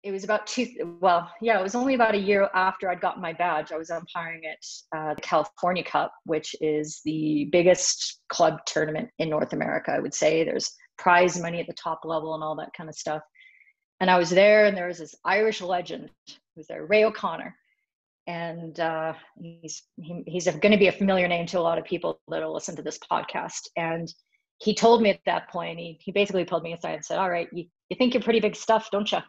it was about it was only about a year after I'd gotten my badge. I was umpiring at the California Cup, which is the biggest club tournament in North America, I would say. There's prize money at the top level and all that kind of stuff. And I was there, and there was this Irish legend who was there, Ray O'Connor. And he's going to be a familiar name to a lot of people that'll listen to this podcast. And he told me at that point, he basically pulled me aside and said, all right, you think you're pretty big stuff, don't you?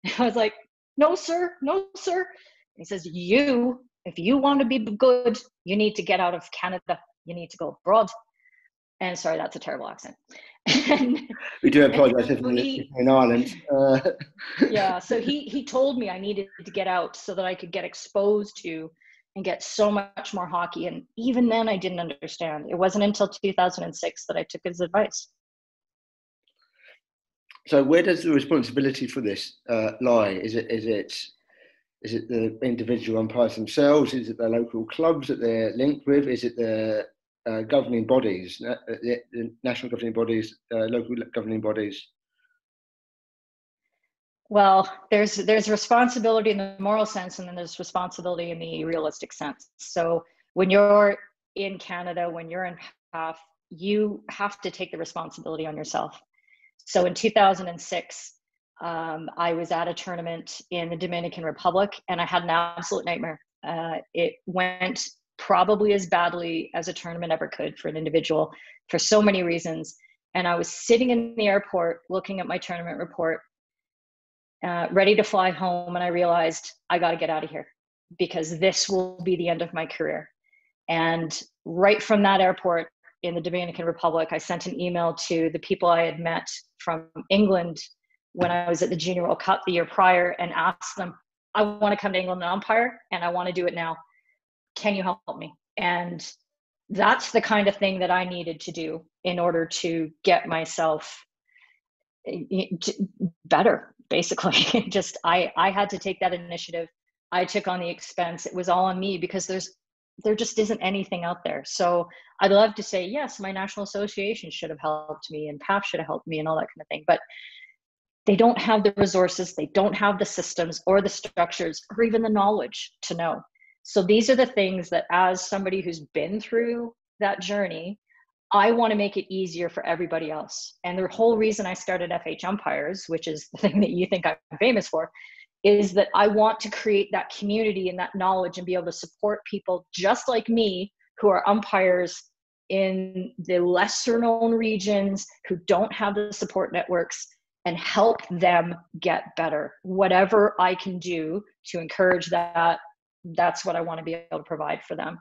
And I was like, no, sir, no, sir. And he says, if you want to be good, you need to get out of Canada. You need to go abroad. And sorry, that's a terrible accent. We do apologize if we're in Ireland. Yeah, so he told me I needed to get out so that I could get exposed to and get so much more hockey. And even then I didn't understand. It wasn't until 2006 that I took his advice. So where does the responsibility for this lie? Is it the individual umpires themselves? Is it the local clubs that they're linked with? Is it the governing bodies, the national governing bodies, local governing bodies? Well, there's responsibility in the moral sense, and then there's responsibility in the realistic sense. So when you're in Canada, when you're in PAF, you have to take the responsibility on yourself. So in 2006, I was at a tournament in the Dominican Republic, and I had an absolute nightmare. It went probably as badly as a tournament ever could for an individual for so many reasons. And I was sitting in the airport looking at my tournament report, ready to fly home. And I realized I got to get out of here because this will be the end of my career. And right from that airport in the Dominican Republic, I sent an email to the people I had met from England when I was at the Junior World Cup the year prior and asked them, I want to come to England and umpire, and I want to do it now. Can you help me? And that's the kind of thing that I needed to do in order to get myself better, basically. I had to take that initiative. I took on the expense. It was all on me because there just isn't anything out there. So I'd love to say, yes, my national association should have helped me and PAF should have helped me and all that kind of thing. But they don't have the resources, they don't have the systems or the structures or even the knowledge to know. So these are the things that, as somebody who's been through that journey, I want to make it easier for everybody else. And the whole reason I started FHumpires, which is the thing that you think I'm famous for, is that I want to create that community and that knowledge and be able to support people just like me who are umpires in the lesser known regions who don't have the support networks, and help them get better. Whatever I can do to encourage that, that's what I want to be able to provide for them.